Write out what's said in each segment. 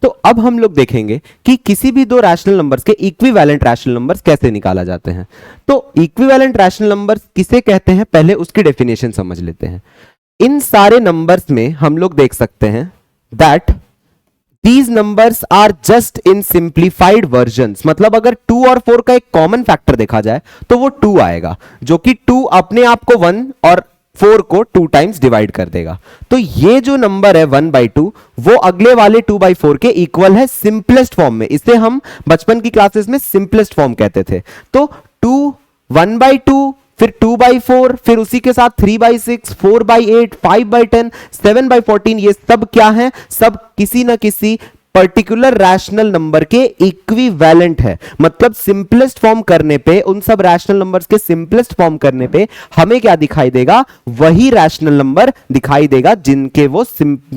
तो अब हम लोग देखेंगे कि किसी भी दो रैशनल नंबर्स के इक्विवेलेंट रैशनल नंबर्स कैसे निकाला जाते हैं। तो इक्विवेलेंट रैशनल नंबर्स किसे कहते हैं, पहले उसकी डेफिनेशन समझ लेते हैं। इन सारे नंबर्स में हम लोग देख सकते हैं that These numbers are just in simplified versions, मतलब अगर 2 और 4 का एक कॉमन फैक्टर देखा जाए तो वो 2 आएगा, जो कि 2 अपने आप को 1 और 4 को 2 टाइम्स डिवाइड कर देगा। तो ये जो नंबर है 1/2 वो अगले वाले 2/4 के इक्वल है सिंपलेस्ट फॉर्म में। इसे हम बचपन की क्लासेस में सिंपलेस्ट फॉर्म कहते थे। तो 2 1/2 फिर 2/4 फिर उसी के साथ 3/6 4/8 5/10 7/14 ये सब क्या है, सब किसी ना किसी पर्टिकुलर रैशनल नंबर के इक्विवेलेंट है। मतलब सिंपलेस्ट फॉर्म करने पे, उन सब रैशनल नंबर्स के सिंपलेस्ट फॉर्म करने पे हमें क्या दिखाई देगा, वही रैशनल नंबर दिखाई देगा जिनके वो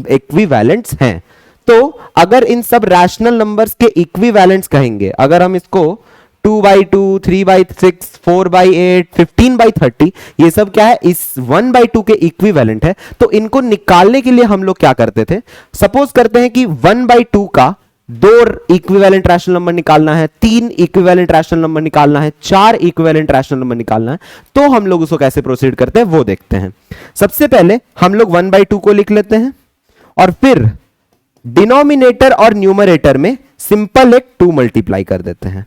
इक्विवेलेंट्स हैं। तो अगर इन सब रैशनल नंबर्स के इक्विवेलेंट्स कहेंगे, अगर हम इसको 2/2 3/6 4/8 15/30 ये सब क्या है, इस 1/2 के इक्विवेलेंट है। तो इनको निकालने के लिए हम लोग क्या करते थे, सपोज करते हैं कि 1/2 का 2 इक्विवेलेंट रैशनल नंबर निकालना है, 3 इक्विवेलेंट रैशनल नंबर निकालना है, 4 इक्विवेलेंट रैशनल नंबर निकालना है। तो हम लोग उसको कैसे प्रोसीड करते हैं वो देखते हैं। सबसे पहले हम लोग 1/2 को लिख लेते हैं और फिर डिनोमिनेटर और न्यूमरेटर में सिंपल एक 2 मल्टीप्लाई कर देते हैं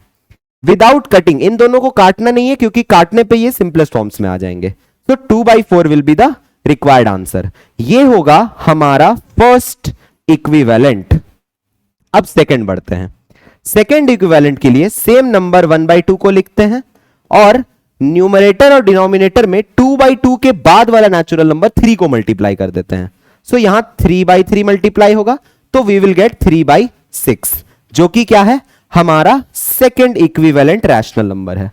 विदाउट कटिंग। इन दोनों को काटना नहीं है क्योंकि काटने पे ये सिंपलेस्ट फॉर्म्स में आ जाएंगे। तो 2/4 will be the required answer. ये होगा हमारा फर्स्ट इक्विवेलेंट। अब सेकंड बढ़ते हैं। सेकंड इक्विवेलेंट के लिए सेम नंबर 1/2 को लिखते हैं और न्यूमरेटर और डिनोमिनेटर में 2/2 के बाद वाला नेचुरल नंबर 3 को मल्टीप्लाई कर देते हैं। सो यहां 3/3 मल्टीप्लाई होगा तो वी विल गेट 3/6, जो कि क्या है, हमारा सेकंड इक्विवेलेंट रैशनल नंबर है।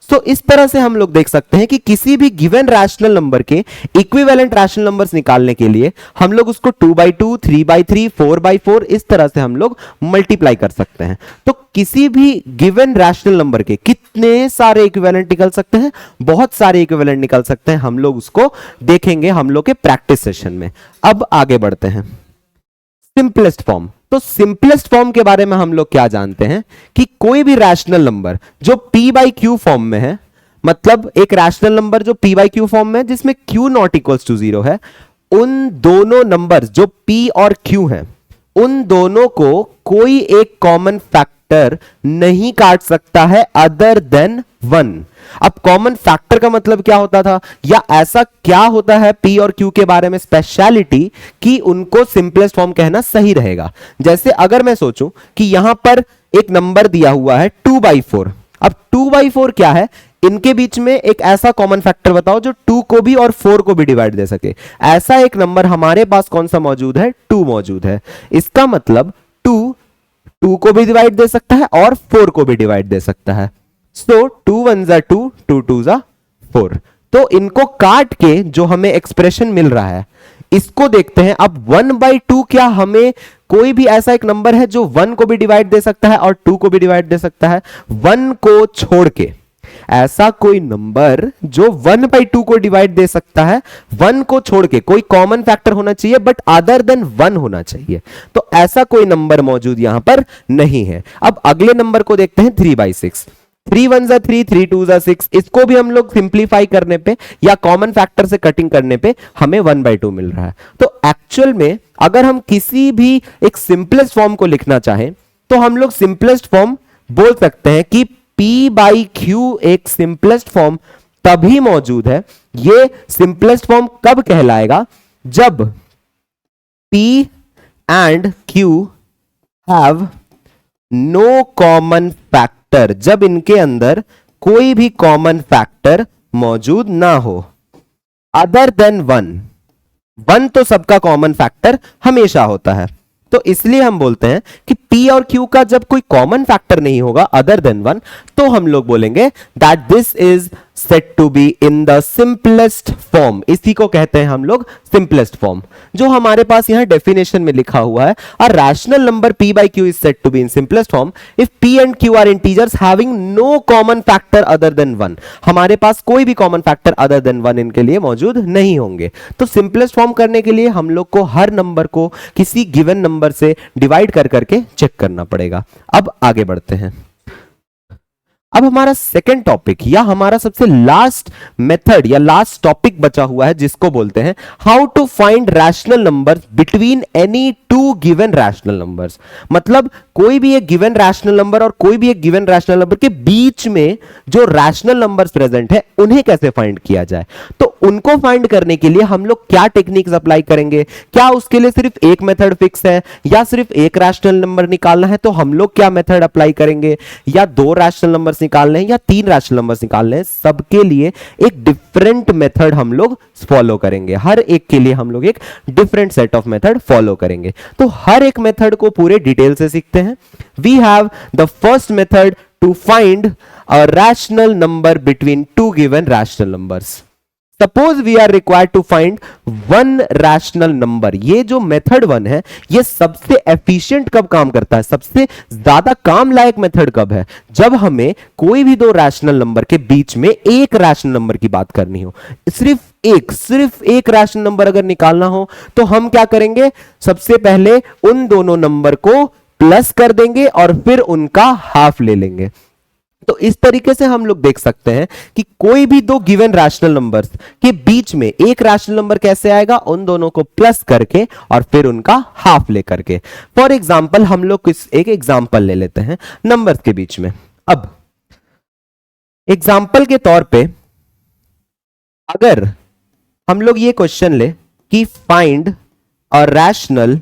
तो इस तरह से हम लोग देख सकते हैं कि किसी भी गिवन रैशनल नंबर के इक्विवेलेंट रैशनल नंबर्स निकालने के लिए हम लोग उसको 2/2 3/3 4/4 इस तरह से हम लोग मल्टीप्लाई कर सकते हैं। तो किसी भी गिवन रैशनल नंबर के कितने सारे इक्विवेलेंट निकल सकते हैं, बहुत सारे इक्विवेलेंट निकल सकते हैं। हम लोग उसको देखेंगे हम लोग के प्रैक्टिस सेशन में। अब आगे बढ़ते हैं। Simplest form. तो सिंपलेस्ट फॉर्म के बारे में हम लोग क्या जानते हैं कि कोई भी रैशनल नंबर जो p/q फॉर्म में है, मतलब एक रैशनल नंबर जो p/q फॉर्म में है जिसमें q नॉट इक्वल्स टू 0 है, उन दोनों नंबर जो p और q हैं उन दोनों को कोई एक कॉमन फैक्टर नहीं काट सकता है अदर देन 1। अब कॉमन फैक्टर का मतलब क्या होता था, या ऐसा क्या होता है p और q के बारे में स्पेशलिटी कि उनको सिंपलेस्ट फॉर्म कहना सही रहेगा। जैसे अगर मैं सोचूं कि यहां पर एक नंबर दिया हुआ है 2/4। अब 2/4 क्या है, इनके बीच में एक ऐसा कॉमन फैक्टर बताओ जो 2 को भी और 4 को भी डिवाइड दे सके। ऐसा एक नंबर हमारे पास कौन सा मौजूद है, 2 मौजूद है। इसका मतलब 2 को भी डिवाइड दे सकता है और 4 को भी डिवाइड दे सकता है। सो 2 1 जा 2 2 2 जा 4। तो इनको काट के जो हमें एक्सप्रेशन मिल रहा है इसको देखते हैं। अब 1/2 क्या हमें कोई भी ऐसा एक नंबर है जो 1 को भी डिवाइड दे सकता है और 2 को भी डिवाइड दे सकता है? 1 को छोड़ के ऐसा कोई नंबर जो 1/2 को डिवाइड दे सकता है, 1 को छोड़ के कोई कॉमन फैक्टर होना चाहिए बट अदर देन 1 होना चाहिए। तो ऐसा कोई नंबर मौजूद यहां पर नहीं है। अब अगले नंबर को देखते हैं 3/6। 3 1 जा 3 3 2 जा 6। इसको भी हम लोग सिंप्लीफाई करने पे या कॉमन फैक्टर से कटिंग करने पे हमें 1/2 मिल रहा है। तो एक्चुअल में अगर हम किसी भी एक सिंपलेस्ट फॉर्म को लिखना चाहें तो हम लोग सिंपलेस्ट फॉर्म बोल सकते हैं कि p/q एक सिंपलेस्ट फॉर्म तभी मौजूद है। ये सिंपलेस्ट फॉर्म कब कहलाएगा, जब p and q have no common factor, जब इनके अंदर कोई भी कॉमन फैक्टर मौजूद ना हो अदर देन 1। 1 तो सबका कॉमन फैक्टर हमेशा होता है। तो इसलिए हम बोलते हैं कि p और q का जब कोई कॉमन फैक्टर नहीं होगा अदर देन 1, तो हम लोग बोलेंगे that this is set to be in the simplest form. इसी को कहते हैं हम लोग सिंपलेस्ट फॉर्म, जो हमारे पास यहां डेफिनेशन में लिखा हुआ है। अ rational number p by q is said to be in simplest form if p and q are integers having no common factor other than 1। हमारे पास कोई भी कॉमन फैक्टर अदर देन 1 इनके लिए मौजूद नहीं होंगे। तो सिंपलेस्ट फॉर्म करने के लिए हम लोग को हर नंबर को किसी गिवन नंबर से डिवाइड कर करके चेक करना पड़ेगा। अब आगे बढ़ते हैं। अब हमारा सेकेंड टॉपिक या हमारा सबसे लास्ट मेथड या लास्ट टॉपिक बचा हुआ है, जिसको बोलते हैं how to find rational numbers between any two given rational numbers. मतलब कोई भी एक गिवन रैशनल नंबर और कोई भी एक गिवन रैशनल नंबर के बीच में जो रैशनल नंबर्स प्रेजेंट है उन्हें कैसे फाइंड किया जाए। तो उनको फाइंड करने के लिए हम लोग क्या टेक्निक्स अप्लाई करेंगे, क्या उसके लिए सिर्फ एक मेथड फिक्स है या सिर्फ एक रैशनल नंबर निकालना है तो हम लोग क्या मेथड अप्लाई करेंगे, या दो रैशनल नंबर्स निकालने हैं या तीन रैशनल नंबर्स निकालने हैं, सबके लिए एक डिफरेंट मेथड हम लोग फॉलो करेंगे। हर एक के लिए हम लोग एक different set of method follow करेंगे। तो हर एक मेथड को पूरे डिटेल से सीखते हैं। We have the first method to find a rational number between two given rational numbers. Suppose we are required to find one rational number. ये जो मेथड वन है ये सबसे एफिशिएंट कब काम करता है, सबसे ज्यादा काम लायक मेथड कब है, जब हमें कोई भी दो रैशनल नंबर के बीच में एक रैशनल नंबर की बात करनी हो। सिर्फ एक रैशनल नंबर अगर निकालना हो तो हम क्या करेंगे, सबसे पहले उन दोनों नंबर को प्लस कर देंगे और फिर उनका हाफ ले लेंगे। तो इस तरीके से हम लोग देख सकते हैं कि कोई भी दो गिवन रैशनल नंबर्स के बीच में एक रैशनल नंबर कैसे आएगा, उन दोनों को प्लस करके और फिर उनका हाफ लेकर के। फॉर एग्जांपल हम लोग एक एग्जांपल ले लेते हैं नंबर्स के बीच में। अब एग्जांपल के तौर पे अगर हम लोग ये क्वेश्चन ले कि find a rational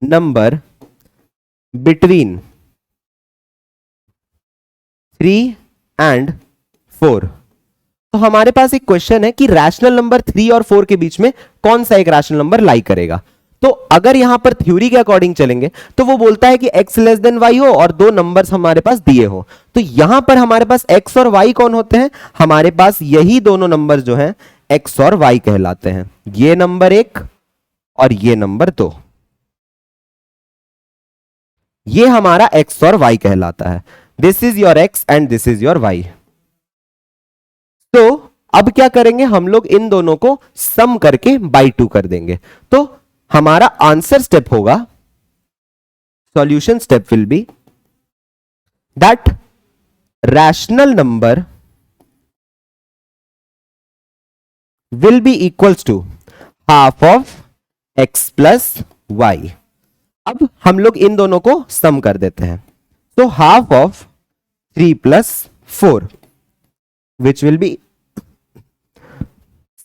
number between 3 and 4, तो हमारे पास एक क्वेश्चन है कि रैशनल नंबर 3 और 4 के बीच में कौन सा एक रैशनल नंबर लाई करेगा। तो अगर यहां पर थ्योरी के अकॉर्डिंग चलेंगे तो वो बोलता है कि x लेस देन y हो और दो नंबर्स हमारे पास दिए हो। तो यहां पर हमारे पास x और y कौन होते हैं, हमारे पास यही दोनों नंबर जो हैं x और y कहलाते हैं। ये नंबर 1 और ये नंबर 2, ये हमारा x और y कहलाता है। This is your x and this is your y। तो अब क्या करेंगे, हम लोग इन दोनों को सम करके बाई 2 कर देंगे। तो हमारा आंसर स्टेप होगा, solution step will be that rational number will be equals to half of x plus y। अब हम लोग इन दोनों को सम कर देते हैं। तो half of 3 plus 4 which will be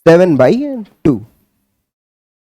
7/2।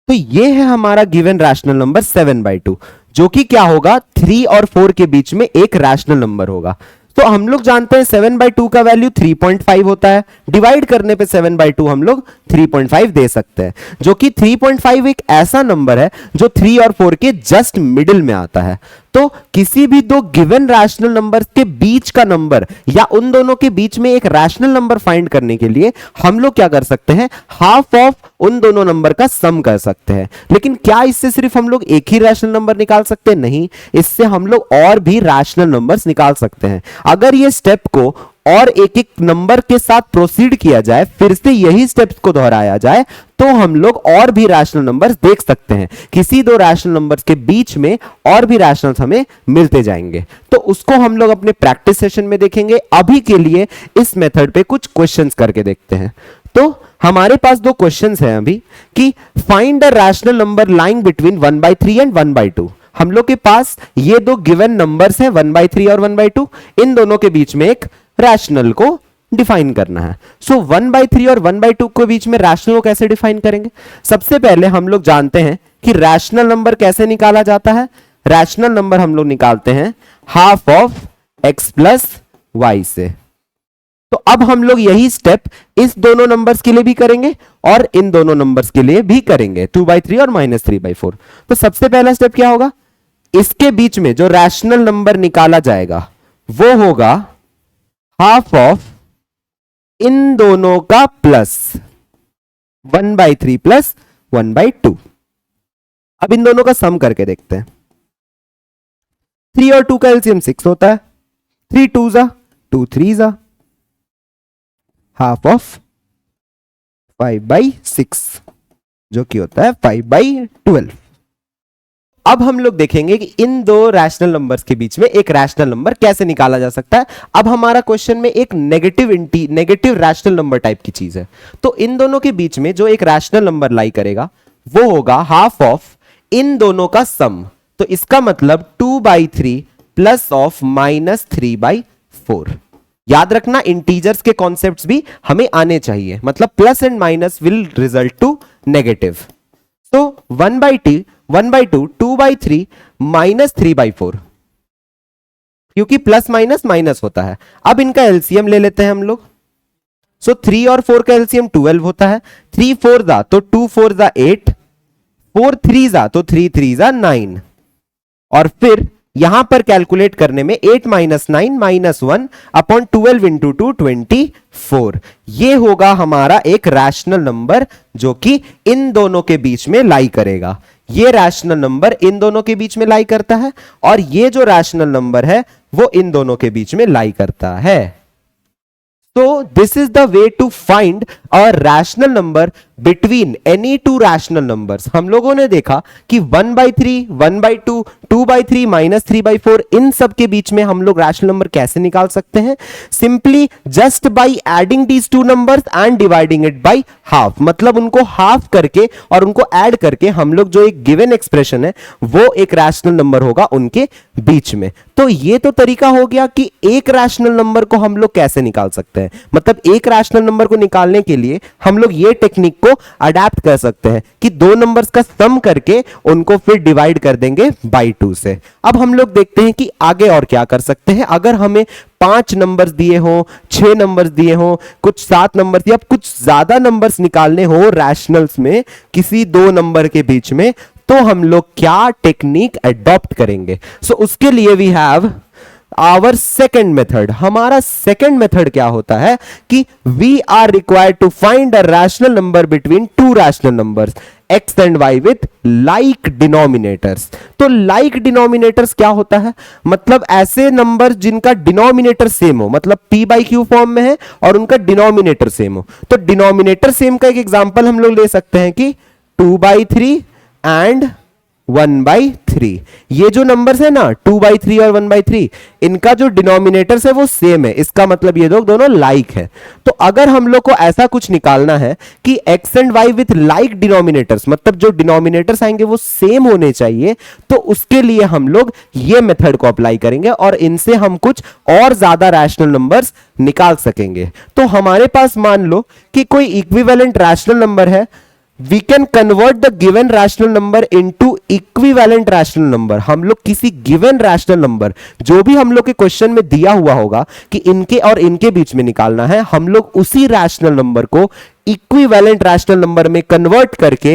तो ये है हमारा गिवन रैशनल नंबर 7/2, जो कि क्या होगा 3 और 4 के बीच में एक रैशनल नंबर होगा। तो हम लोग जानते हैं 7/2 का वैल्यू 3.5 होता है, डिवाइड करने पे 7/2 हम लोग 3.5 दे सकते हैं, जो कि 3.5 एक ऐसा नंबर है जो 3 और 4 के जस्ट मिडिल में आता है। तो किसी भी दो गिवन रैशनल नंबर के बीच का नंबर या उन दोनों के बीच में एक रैशनल नंबर फाइंड करने के लिए हम लोग क्या कर सकते हैं, हाफ ऑफ उन दोनों नंबर का सम कर सकते हैं। लेकिन क्या इससे सिर्फ हम लोग एक ही रैशनल नंबर निकाल सकते हैं? नहीं, इससे हम लोग और भी रैशनल नंबर्स निकाल सकते हैं। अगर ये स्टेप को और एक एक नंबर के साथ प्रोसीड किया जाए, फिर से यही स्टेप्स को दोहराया जाए, तो हम लोग और भी रैशनल नंबर्स देख सकते हैं। किसी दो रैशनल नंबर्स के बीच में और भी रैशनल्स हमें मिलते जाएंगे। तो उसको हम लोग अपने प्रैक्टिस सेशन में देखेंगे। अभी के लिए इस मेथड पे कुछ क्वेश्चंस करके देखते हैं। तो हमारे पास दो क्वेश्चंस हैं अभी कि find a rational number lying between 1/3 and 1/2। हम लोग के पास ये दो गिवन नंबर्स हैं 1/3 और 1/2, इन दोनों के बीच में एक रैशनल को डिफाइन करना है। सो 1/3 और 1/2 के बीच में रैशनल को कैसे डिफाइन करेंगे? सबसे पहले हम लोग जानते हैं कि रैशनल नंबर कैसे निकाला जाता है। रैशनल नंबर हम लोग निकालते हैं half of x plus y से। तो अब हम लोग यही स्टेप इस दोनों नंबर्स के लिए भी करेंगे और इन दोनों नंबर्स के लिए भी करेंगे, 2/3 और -3/4। तो सबसे पहला स्टेप क्या होगा, इसके बीच में जो रैशनल नंबर निकाला जाएगा वो होगा हाफ ऑफ इन दोनों का प्लस 1/3 प्लस 1/2। अब इन दोनों का सम करके देखते हैं। 3 और 2 का एलसीएम 6 होता है, 3 2 जा 2 3 जा, हाफ ऑफ 5/6 जो कि होता है 5/12। अब हम लोग देखेंगे कि इन दो रैशनल नंबर्स के बीच में एक रैशनल नंबर कैसे निकाला जा सकता है। अब हमारा क्वेश्चन में एक नेगेटिव रैशनल नंबर टाइप की चीज है, तो इन दोनों के बीच में जो एक रैशनल नंबर लाई करेगा वो होगा हाफ ऑफ इन दोनों का सम। तो इसका मतलब 2/3 प्लस ऑफ -3/4। याद रखना इंटीजर्स के कॉन्सेप्ट्स भी हमें आने चाहिए, मतलब plus and minus will result to negative. तो 1/2 2/3 -3/4, क्योंकि प्लस माइनस माइनस होता है। अब इनका एलसीएम ले लेते हैं हम लोग। सो 3 और 4 का एलसीएम 12 होता है। 3 4 जा तो 2 4 जा 8, 4 3 जा तो 3 3 जा 9, और फिर यहां पर कैलकुलेट करने में 8 - 9 -1 अपॉन 12 इंटू 2 24। ये होगा हमारा एक रैशनल नंबर जो कि इन दोनों के बीच में लाई करेगा। ये रैशनल नंबर इन दोनों के बीच में लाई करता है और ये जो रैशनल नंबर है वो इन दोनों के बीच में लाई करता है। So this is the way to find a rational number between any two rational numbers। हम लोगों ने देखा कि 1/3, 1/2, 2/3 -3/4 इन सब के बीच में हम लोग रैशनल नंबर कैसे निकाल सकते हैं, simply just by adding these two numbers and dividing it by half. मतलब उनको हाफ करके और उनको ऐड करके हम लोग जो एक गिवन एक्सप्रेशन है वो एक रैशनल नंबर होगा उनके बीच में। तो ये तो तरीका हो गया कि एक रैशनल नंबर को हम लोग कैसे निकाल सकते हैं। मतलब एक रैशनल नंबर को निकालने के लिए हम लोग ये टेक्निक को अडैप्ट कर सकते हैं कि दो नंबर्स का सम करके उनको फिर डिवाइड कर देंगे बाय 2 से। अब हम लोग देखते हैं कि आगे और क्या कर सकते हैं। अगर हमें 5 नंबर्स दिए हो, 6 नंबर्स दिए हो, कुछ 7 नंबर्स या कुछ ज्यादा नंबर्स निकालने हो रैशनल्स में किसी दो नंबर के बीच में, तो हम लोग क्या टेक्निक अडॉप्ट करेंगे। सो उसके लिए we have our second method. हमारा सेकेंड मेथड क्या होता है कि we are required to find a rational number between two rational numbers x and y with like denominators. तो लाइक डिनोमिनेटर्स क्या होता है, मतलब ऐसे नंबर जिनका डिनोमिनेटर सेम हो, मतलब p/q फॉर्म में है और उनका डिनोमिनेटर सेम हो। तो डिनोमिनेटर सेम का एक एग्जांपल हम लोग ले सकते हैं कि 2/3 एंड 1/3। ये जो नंबर्स है ना 2/3 और 1/3, इनका जो डिनोमिनेटर्स है वो सेम है, इसका मतलब ये लोग दोनों लाइक है। तो अगर हम लोग को ऐसा कुछ निकालना है कि x and y with like denominators, मतलब जो डिनोमिनेटर्स आएंगे वो सेम होने चाहिए, तो उसके लिए हम लोग ये मेथड को अप्लाई करेंगे और इनसे हम कुछ और ज्यादा रैशनल नंबर्स निकाल सकेंगे। तो हमारे पास मान लो कि कोई इक्विवेलेंट रैशनल नंबर है, we can convert the given rational number into equivalent rational number। हम लोग किसी given rational number जो भी हम लोग के क्वेश्चन में दिया हुआ होगा कि इनके और इनके बीच में निकालना है, हम लोग उसी रैशनल नंबर को इक्विवेलेंट रैशनल नंबर में कन्वर्ट करके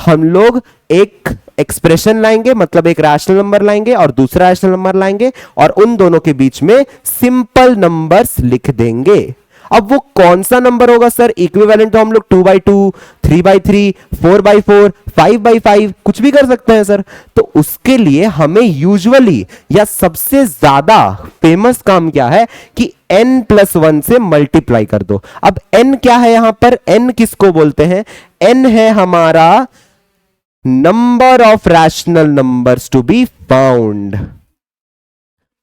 हम लोग एक एक्सप्रेशन लाएंगे, मतलब एक रैशनल नंबर लाएंगे और दूसरा रैशनल नंबर लाएंगे और उन दोनों के बीच में सिंपल नंबर्स लिख देंगे। अब वो कौन सा नंबर होगा सर इक्विवेलेंट? तो हम लोग 2/2, 3/3, 4/4, 5/5 कुछ भी कर सकते हैं सर। तो उसके लिए हमें यूजुअली या सबसे ज्यादा फेमस काम क्या है कि n+1 से मल्टीप्लाई कर दो। अब n क्या है यहां पर, n किसको बोलते हैं? n है हमारा number of rational numbers to be found,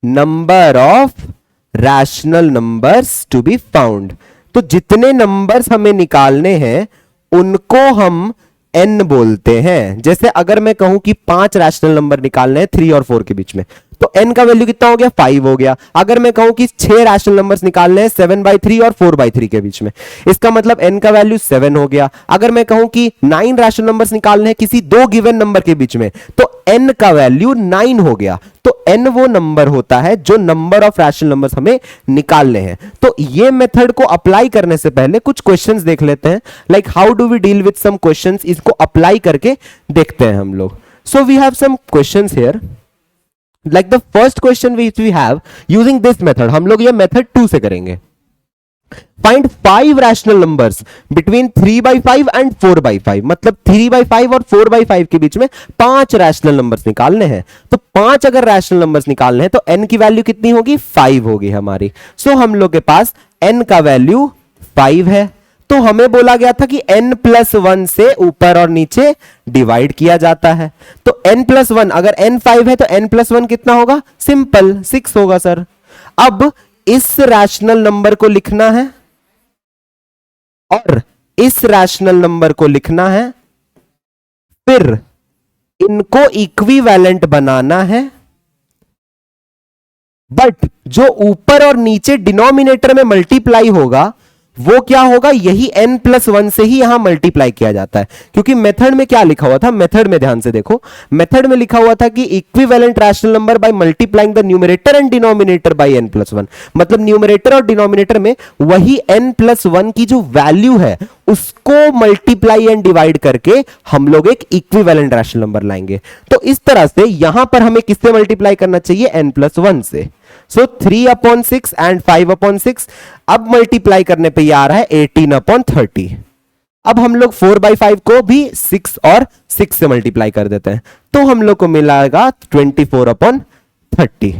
number of rational numbers to be found. तो जितने नंबर्स हमें निकालने हैं उनको हम n बोलते हैं। जैसे अगर मैं कहूं कि 5 रैशनल नंबर निकालने हैं 3 और 4 के बीच में, तो n का वैल्यू कितना हो गया 5 हो गया। अगर मैं कहूं कि 6 रैशनल नंबर्स निकालने हैं 7/3 और 4/3 के बीच में, इसका मतलब n का वैल्यू 7 हो गया। अगर मैं कहूं कि 9 रैशनल नंबर्स निकालने हैं किसी दो गिवन नंबर के बीच में, तो n का वैल्यू 9 हो गया। तो n वो नंबर होता है जो नंबर ऑफ रैशनल नंबर्स हमें निकालने हैं। तो ये मेथड को अप्लाई करने से पहले कुछ क्वेश्चंस देख लेते हैं, like how do we deal with some questions, इसको अप्लाई करके देखते हैं हम लोग। So we have some questions here, like the first question which we have using this method, हम लोग ये मेथड 2 से करेंगे। Find 5 rational numbers between 3/5 and 4/5, मतलब 3/5 और 4/5 के बीच में 5 रैशनल नंबर्स निकालने हैं। तो 5 अगर रैशनल नंबर्स निकालने हैं तो n की वैल्यू कितनी होगी 5 होगी हमारी। सो हम लोग के पास n का वैल्यू 5 है। तो हमें बोला गया था कि n+1 से ऊपर और नीचे डिवाइड किया जाता है। तो n+1, अगर n 5 है तो n+1 कितना होगा, सिंपल 6 होगा सर। अब इस रैशनल नंबर को लिखना है और इस रैशनल नंबर को लिखना है, फिर इनको इक्विवेलेंट बनाना है, बट जो ऊपर और नीचे डिनोमिनेटर में मल्टीप्लाई होगा वो क्या होगा, यही n+1 से ही यहां मल्टीप्लाई किया जाता है। क्योंकि मेथड में क्या लिखा हुआ था, मेथड में ध्यान से देखो, मेथड में लिखा हुआ था कि equivalent rational number by multiplying the numerator and denominator by n+1, मतलब न्यूमरेटर और डिनोमिनेटर में वही n+1 की जो वैल्यू है उसको मल्टीप्लाई एंड डिवाइड करके हम लोग एक इक्विवेलेंट रैशनल नंबर लाएंगे। तो इस तरह से यहां पर हमें किससे मल्टीप्लाई करना चाहिए, n+1 से। सो 3/6 एंड 5/6, अब मल्टीप्लाई करने पे ये आ रहा है 18/30। अब हम लोग 4/5 को भी 6 और 6 से मल्टीप्लाई कर देते हैं, तो हम लोग को मिलेगा 24/30।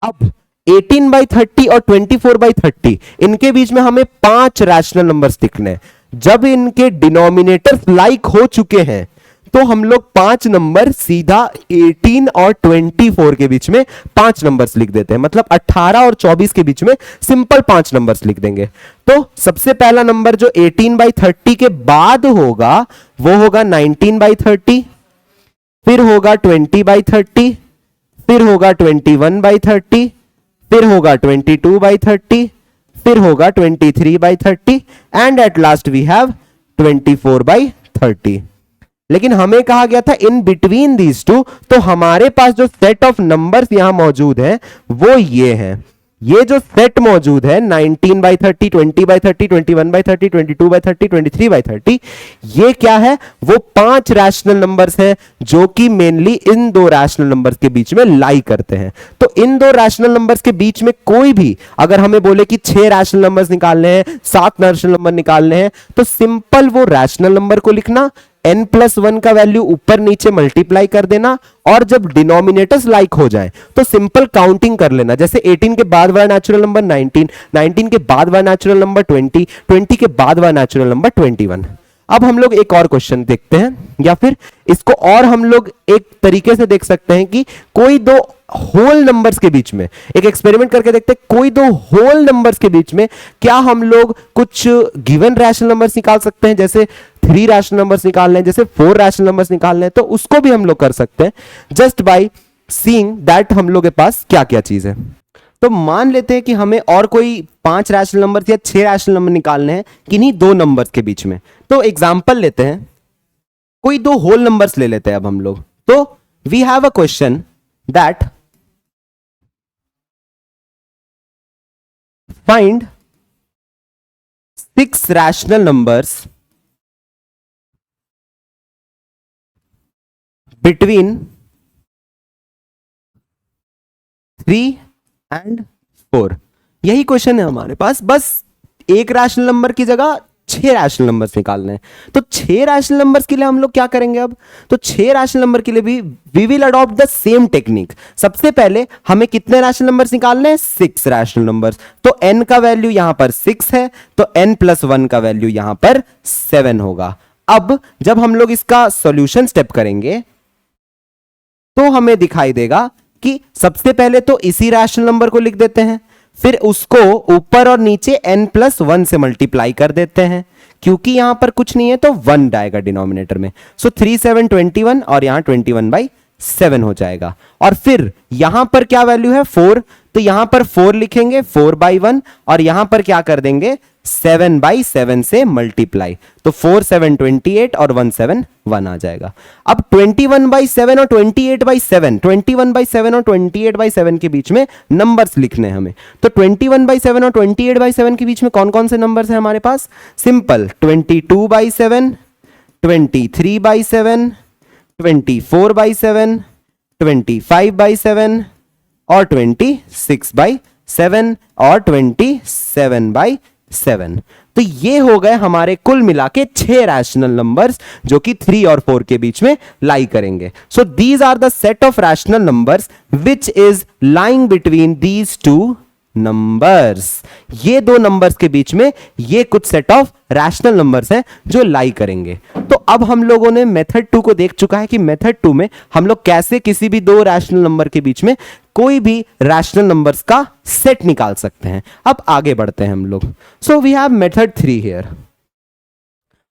अब 18/30 और 24/30 इनके बीच में हमें 5 रैशनल नंबर्स लिखने हैं। जब इनके डिनोमिनेटर्स लाइक हो चुके हैं तो हम लोग 5 नंबर सीधा 18 और 24 के बीच में 5 नंबर्स लिख देते हैं, मतलब 18 और 24 के बीच में सिंपल 5 नंबर्स लिख देंगे। तो सबसे पहला नंबर जो 18/30 के बाद होगा वो होगा 19/30, फिर होगा 20/30, फिर होगा 21/30, फिर होगा 22/30, फिर होगा 23/30 and at last we have 24/30। लेकिन हमें कहा गया था इन बिटवीन दीज टू, तो हमारे पास जो सेट ऑफ नंबर्स यहां मौजूद है वो ये है। ये जो सेट मौजूद है 19/30, 20/30, 21/30, 22/30, 23/30, ये क्या है, वो 5 रैशनल नंबर्स हैं जो कि मेनली इन दो रैशनल नंबर्स के बीच में लाई करते हैं। तो इन दो रैशनल नंबर्स के बीच में कोई भी, अगर हमें बोले कि 6 रैशनल नंबर्स निकालने हैं, 7 रैशनल नंबर निकालने हैं, तो सिंपल वो रैशनल नंबर को लिखना, n+1 का वैल्यू ऊपर नीचे मल्टीप्लाई कर देना, और जब डिनोमिनेटर्स लाइक हो जाए तो सिंपल काउंटिंग कर लेना। जैसे 18 के बाद वाला नेचुरल नंबर 19, 19 के बाद वाला नेचुरल नंबर 20, 20 के बाद वाला नेचुरल नंबर 21। अब हम लोग एक और क्वेश्चन देखते हैं, या फिर इसको और हम लोग एक तरीके से देख सकते हैं कि कोई दो होल नंबर्स के बीच में एक एक्सपेरिमेंट करके देखते हैं, कोई दो होल नंबर्स के बीच में क्या हम लोग कुछ गिवन रैशनल नंबर्स निकाल सकते हैं। जैसे 3 रैशनल नंबर्स निकालने हैं, जैसे 4 रैशनल नंबर्स निकालने हैं, तो उसको भी हम लोग कर सकते हैं जस्ट बाय सीइंग दैट हम लोग के पास क्या क्या चीज है। तो मान लेते हैं कि हमें और कोई 5 रैशनल नंबर या 6 रैशनल नंबर निकालने हैं किन्हीं दो नंबर्स के बीच में। तो एग्जांपल लेते हैं, कोई दो होल नंबर्स ले लेते हैं अब हम लोग। तो we have a question that find 6 rational numbers between 3 and 4। यही क्वेश्चन है हमारे पास, बस एक रैशनल नंबर की जगह 6 रैशनल नंबर्स निकालने हैं। तो 6 रैशनल नंबर्स के लिए हम लोग क्या करेंगे अब, तो 6 रैशनल नंबर के लिए भी we will adopt the same technique. सबसे पहले हमें कितने रैशनल नंबर्स निकालने हैं, 6 रैशनल नंबर्स। तो n का वैल्यू यहां पर 6 है, तो n+1 का वैल्यू यहां पर 7 होगा। अब जब हम लोग इसका सॉल्यूशन स्टेप करेंगे तो हमें दिखाई देगा कि सबसे पहले तो इसी रैशनल नंबर को लिख देते हैं, फिर उसको ऊपर और नीचे n+1 से मल्टीप्लाई कर देते हैं, क्योंकि यहां पर कुछ नहीं है तो 1 आएगा डिनोमिनेटर में। सो 3 7 21 और यहां 21/7 7 हो जाएगा। और फिर यहां पर क्या वैल्यू है 4, तो यहां पर 4 लिखेंगे 4/1 और यहां पर क्या कर देंगे 7/7 से मल्टीप्लाई, तो 4 7 28 और 1 7 1 आ जाएगा। अब 21/7 और 28/7, 21/7 और 28/7 के बीच में नंबर्स लिखने हैं हमें, तो 21/7 और 28/7 के बीच में कौन कौन से नंबर्स हैं हमारे पास, सिंपल 22/7, 23/7, 24/7, 25/7 और 26/7 और 27/7। तो ये हो गए हमारे कुल मिला के 6 रैशनल नंबर्स जो कि 3 और 4 के बीच में लाई करेंगे। So these are the set of rational numbers which is lying between these two numbers. ये दो नंबर्स के बीच में ये कुछ सेट ऑफ रैशनल नंबर्स हैं जो लाई करेंगे। तो अब हम लोगों ने मेथड 2 को देख चुका है कि मेथड 2 में हम लोग कैसे किसी भी दो रैशनल नंबर के बीच में कोई भी रैशनल नंबर्स का सेट निकाल सकते हैं। अब आगे बढ़ते हैं हम लोग। So we have method 3 here.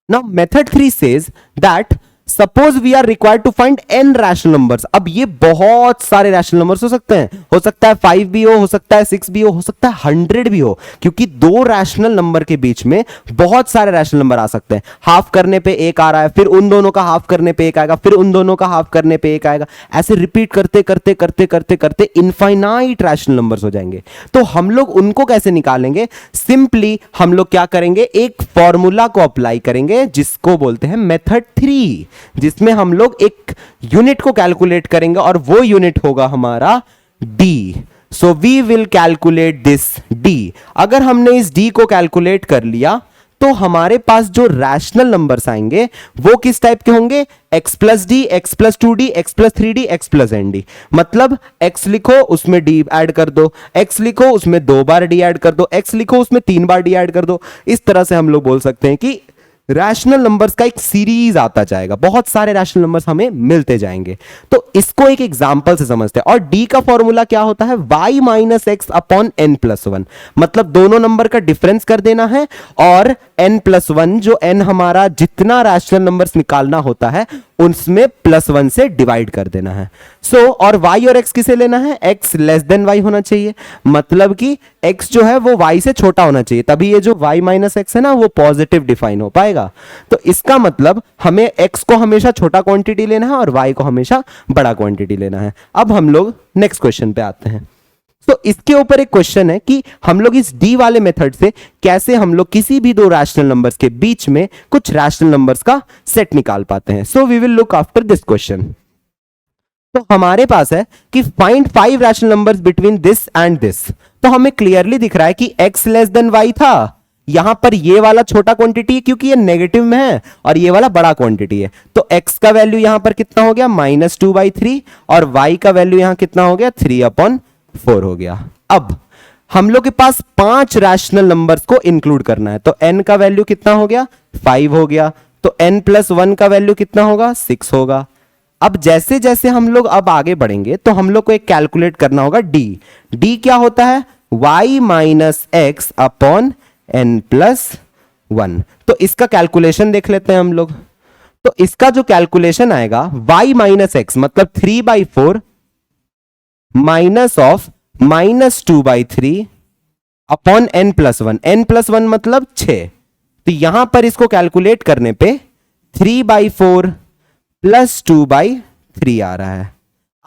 Now method 3 says that suppose we are required to find n rational numbers. अब ये बहुत सारे रैशनल नंबर्स हो सकते हैं, हो सकता है 5 भी हो सकता है 6 भी हो सकता है 100 भी हो, क्योंकि दो रैशनल नंबर के बीच में बहुत सारे रैशनल नंबर आ सकते हैं। हाफ करने पे एक आ रहा है, फिर उन दोनों का हाफ करने पे एक आएगा, फिर उन दोनों का हाफ करने पे एक आएगा, ऐसे रिपीट करते करते करते करते करते इनफाइनाइट रैशनल नंबर्स हो जाएंगे। तो हम लोग उनको कैसे निकालेंगे, सिंपली हम लोग क्या करेंगे, एक फॉर्मूला को अप्लाई करेंगे जिसको बोलते हैं मेथड 3, जिसमें हम लोग एक यूनिट को कैलकुलेट करेंगे और वो यूनिट होगा हमारा d। So we will calculate this d। अगर हमने इस d को कैलकुलेट कर लिया तो हमारे पास जो रैशनल नंबर्स आएंगे वो किस टाइप के होंगे, x plus D, x plus 2d, x plus 3d, x plus nd। मतलब x लिखो उसमें d ऐड कर दो, x लिखो उसमें 2 बार d ऐड कर दो, x लिखो उसमें 3 बार d ऐड कर दो। इस तरह से हम लोग बोल सकते हैं कि रैशनल नंबर्स का एक सीरीज आता जाएगा, बहुत सारे रैशनल नंबर्स हमें मिलते जाएंगे। तो इसको एक एग्जांपल से समझते हैं। और d का फॉर्मूला क्या होता है, y minus x upon n plus 1। मतलब दोनों नंबर का डिफरेंस कर देना है और n प्लस 1 जो n हमारा जितना रैशनल नंबर्स निकालना होता है उसमें प्लस 1 से डिवाइड कर देना है। और y और x किसे लेना है, x लेस देन y होना चाहिए। मतलब कि x जो है वो y से छोटा होना चाहिए, तभी ये जो y माइनस एक्स है ना वो पॉजिटिव डिफाइन हो पाएगा। तो इसका मतलब हमें x को हमेशा छोटा क्वांटिटी लेना है और y को हमेशा बड़ा क्वांटिटी लेना है। अब हम लोग नेक्स्ट क्वेश्चन पे आते हैं। तो इसके ऊपर एक क्वेश्चन है कि हम लोग इस d वाले मेथड से कैसे हम लोग किसी भी दो रैशनल नंबर्स के बीच में कुछ रैशनल नंबर्स का सेट निकाल पाते हैं। So we will look after this question. तो हमारे पास है कि find 5 rational numbers between this and this. तो हमें क्लियरली दिख रहा है कि x लेस देन y था, यहां पर ये वाला छोटा क्वांटिटी है क्योंकि ये नेगेटिव में है और ये वाला बड़ा क्वांटिटी है। तो x का वैल्यू यहां पर कितना हो गया -2/3 और y का वैल्यू यहां कितना हो गया 3/4 हो गया। अब हम लोग के पास 5 रैशनल नंबर्स को इंक्लूड करना है, तो n का वैल्यू कितना हो गया 5 हो गया, तो n प्लस 1 का वैल्यू कितना होगा 6 होगा। अब जैसे जैसे हम लोग अब आगे बढ़ेंगे तो हम लोग को एक कैलकुलेट करना होगा d क्या होता है y minus x upon n plus 1। तो इसका कैलकुलेशन देख लेते हैं हम लोग। तो इसका जो कैलकुलेशन आएगा y माइनस एक्स मतलब 3/4 minus of -2/3 upon n plus 1। n plus 1 मतलब 6। तो यहां पर इसको कैलकुलेट करने पे 3/4 प्लस 2/3 आ रहा है।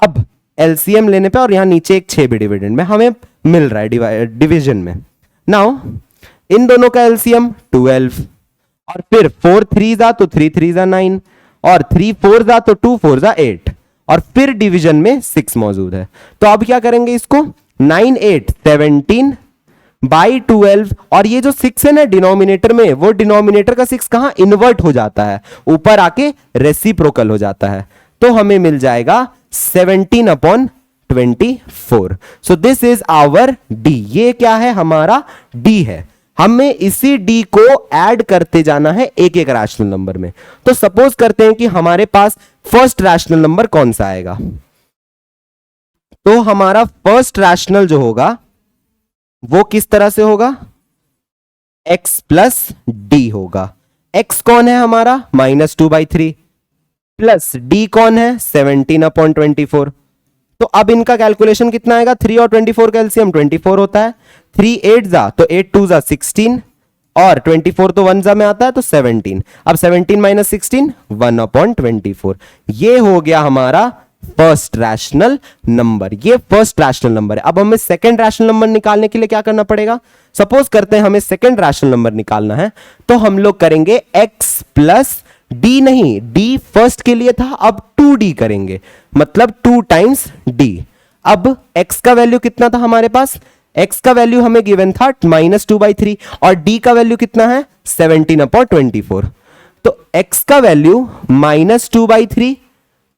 अब एलसीएम लेने पे और यहां नीचे एक 6 भी डिविडेंड में हमें मिल रहा है डिवीजन में। नाउ इन दोनों का एलसीएम 12 और फिर 4 3 जा तो 3 3 जा 9 और 3 4 जा तो 2 4 जा 8 और फिर डिवीजन में 6 मौजूद है। तो अब क्या करेंगे इसको 9 8 17 बाई 12 और ये जो 6 है ना डिनोमिनेटर में, वो डिनोमिनेटर का 6 कहां इन्वर्ट हो जाता है, ऊपर आके रेसिप्रोकल हो जाता है। तो हमें मिल जाएगा 17/24। So this is our d. ये क्या है हमारा डी है। हमें इसी डी को ऐड करते जाना है एक एक रैशनल नंबर में। तो सपोज करते हैं कि हमारे पास फर्स्ट रैशनल नंबर कौन सा आएगा। तो हमारा फर्स्ट रैशनल जो होगा वो किस तरह से होगा, x प्लस डी होगा। x कौन है हमारा -2/3 प्लस डी कौन है 17/24। तो अब इनका कैलकुलेशन कितना आएगा, 3 और 24 का एलसीएम 24 होता है, 3 8 जा तो 8 2 जा 16 और 24 तो 1 जा में आता है तो 17। अब 17 माइनस 16 1/24। ये हो गया हमारा फर्स्ट रैशनल नंबर, ये फर्स्ट रैशनल नंबर है। अब हमें सेकंड रैशनल नंबर निकालने के लिए क्या करना पड़ेगा, सपोज करते हैं हमें सेकंड रैशनल नंबर निकालना है, तो हम लोग करेंगे x प्लस डी, नहीं d फर्स्ट के लिए था, अब 2d करेंगे, मतलब 2 टाइम्स d। अब x का वैल्यू कितना था हमारे पास, x का वैल्यू हमें गिवन था -2/3 और d का वैल्यू कितना है 17/24। तो x का वैल्यू -2/3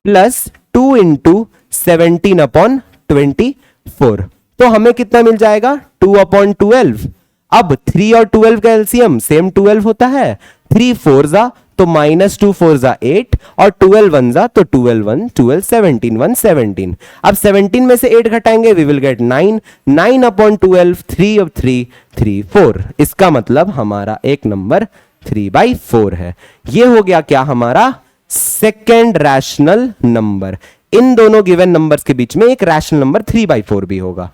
प्लस 2 इंटू 17/24, तो हमें कितना मिल जाएगा 2/12। अब 3 और 12 का एलसीएम सेम 12 होता है, 3 4 जा तो -2 4 जा 8 और 12 1 जा तो 12 1 12 17 1 17। अब 17 में से 8 घटाएंगे वी विल गेट 9, 9/12 3 of 3 3 4। इसका मतलब हमारा एक नंबर 3/4 है। ये हो गया क्या हमारा सेकेंड रैशनल नंबर। इन दोनों गिवन नंबर्स के बीच में एक रैशनल नंबर 3/4 भी होगा।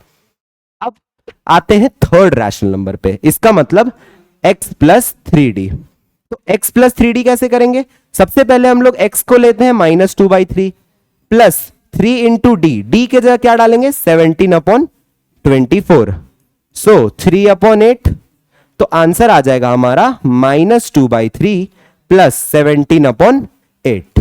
अब आते हैं थर्ड रैशनल नंबर पे, इसका मतलब x प्लस 3d। तो x प्लस 3d कैसे करेंगे, सबसे पहले हम लोग x को लेते हैं -2/3 प्लस 3 इंटू डी के जगह क्या डालेंगे 17/24, सो 3/8। तो आंसर आ जाएगा हमारा -2/3 प्लस 17/8।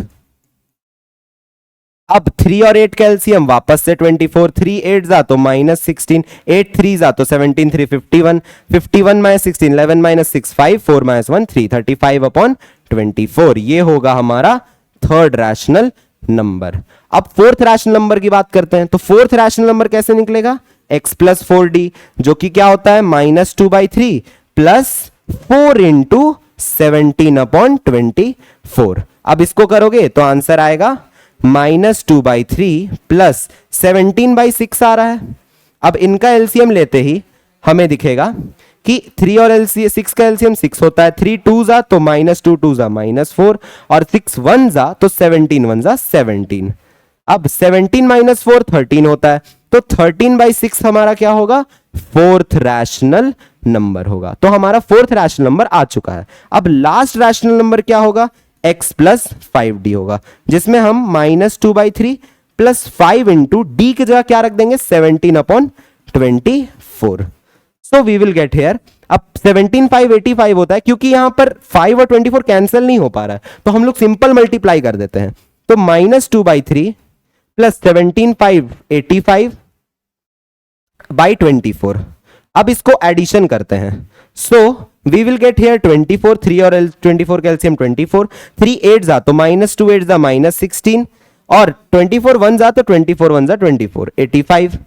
अब 3 और 8 का एलसीएम वापस से 24, 3 8 जा तो -16, 8 3 जा तो 17 3 51, 51 - 16 11 - 6 5 4 - 1 3 35/24। ये होगा हमारा थर्ड रैशनल नंबर। अब फोर्थ रैशनल नंबर की बात करते हैं, तो फोर्थ रैशनल नंबर कैसे निकलेगा, x प्लस 4d, जो कि क्या होता है -2/3 प्लस 4 इंटू 17/24। अब इसको करोगे तो आंसर आएगा -2/3 प्लस 17/6 आ रहा है। अब इनका एलसीएम लेते ही हमें दिखेगा कि 3 और 6 का एलसीएम 6 होता है, 3 2 जा तो -2 2 जा -4 और 6 1 जा तो 17 1 जा 17। अब 17 - 4 13 होता है, तो 13/6 हमारा क्या होगा, फोर्थ रैशनल नंबर होगा। तो हमारा फोर्थ रैशनल नंबर आ चुका है। अब लास्ट रैशनल नंबर क्या होगा, x प्लस 5d होगा, जिसमें हम -2/3 प्लस 5 इंटू डी की जगह क्या रख देंगे 17/24। So we will get here, अब 17 5 85 होता है, क्योंकि यहां पर 5 और 24 कैंसिल नहीं हो पा रहा है, तो हम लोग सिंपल मल्टीप्लाई कर देते हैं। तो -2/3 प्लस 17 5 85 बाई 24। अब इसको एडिशन करते हैं, so we will get here 24, 3 और 24 का एलसीएम 24, 3 8 जा तो -2 8 जा -16 और 24 1 जा तो 24 1 जा 24 85।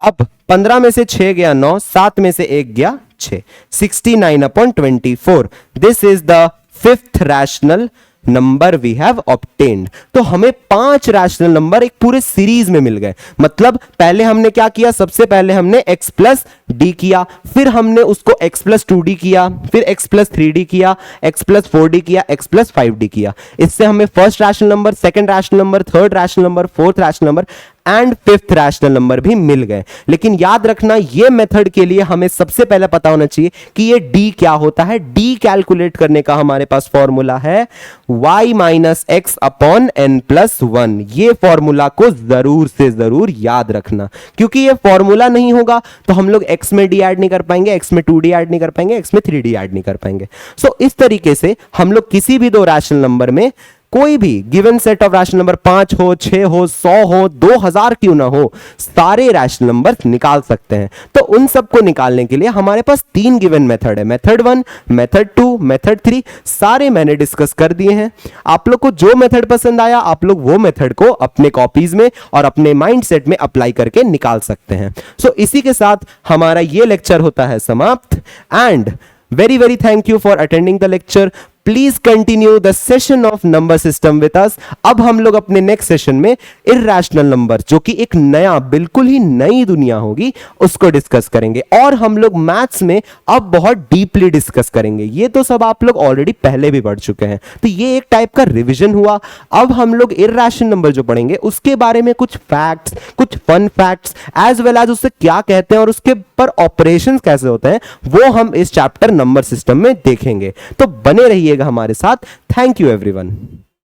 अब 15 में से 6 गया 9, 7 में से 1 गया 6, 69/24। This is the fifth rational number we have obtained. तो हमें 5 रैशनल नंबर एक पूरे सीरीज में मिल गए। मतलब पहले हमने क्या किया, सबसे पहले हमने x प्लस डी किया, फिर हमने उसको x प्लस 2d किया, फिर x प्लस 3d किया, x प्लस 4d किया, x प्लस 5d किया। इससे हमें first rational number, second rational number, third rational number, fourth rational number and fifth rational number भी मिल गए। लेकिन याद रखना, ये मेथड के लिए हमें सबसे पहले पता होना चाहिए कि ये d क्या होता है। d कैलकुलेट करने का हमारे पास फॉर्मूला है y minus x upon n plus 1। ये फॉर्मूला को जरूर से जरूर याद रखना, क्योंकि ये फॉर्मूला नहीं होगा तो हम लोग x में d ऐड नहीं कर पाएंगे, x में 2d ऐड नहीं कर पाएंगे, x में 3d ऐड नहीं कर पाएंगे। सो इस तरीके से हम लोग किसी भी दो रैशनल नंबर में कोई भी given set of rational number 5 हो, 6 हो, 100 हो, 2000 क्यों ना हो, सारे रैशनल नंबर निकाल सकते हैं। तो उन सबको निकालने के लिए हमारे पास 3 गिवन मेथड है, मेथड 1, मेथड 2, मेथड 3। सारे मैंने डिस्कस कर दिए हैं। आप लोग को जो मेथड पसंद आया आप लोग वो मेथड को अपने कॉपीज में और अपने माइंडसेट में अप्लाई करके निकाल सकते हैं। सो इसी के साथ हमारा ये लेक्चर होता है समाप्त। And very very thank you for attending the lecture. Please continue the session of number system with us. अब हम लोग अपने नेक्स्ट सेशन में इर्रेशनल नंबर, जो कि एक नया, बिल्कुल ही नई दुनिया होगी, उसको डिस्कस करेंगे। और हम लोग मैथ्स में अब बहुत डीपली डिस्कस करेंगे। ये तो सब आप लोग ऑलरेडी पहले भी पढ़ चुके हैं, तो ये एक टाइप का रिवीजन हुआ। अब हम लोग इर्रेशनल नंबर जो पढ़ेंगे उसके बारे में कुछ फैक्ट्स, कुछ fun facts, as well as उससे क्या कहते हैं और उसके पर ऑपरेशंस कैसे होते हैं, वो हम इस चैप्टर नंबर सिस्टम में देखेंगे। तो बने रहिएगा हमारे साथ। Thank you everyone.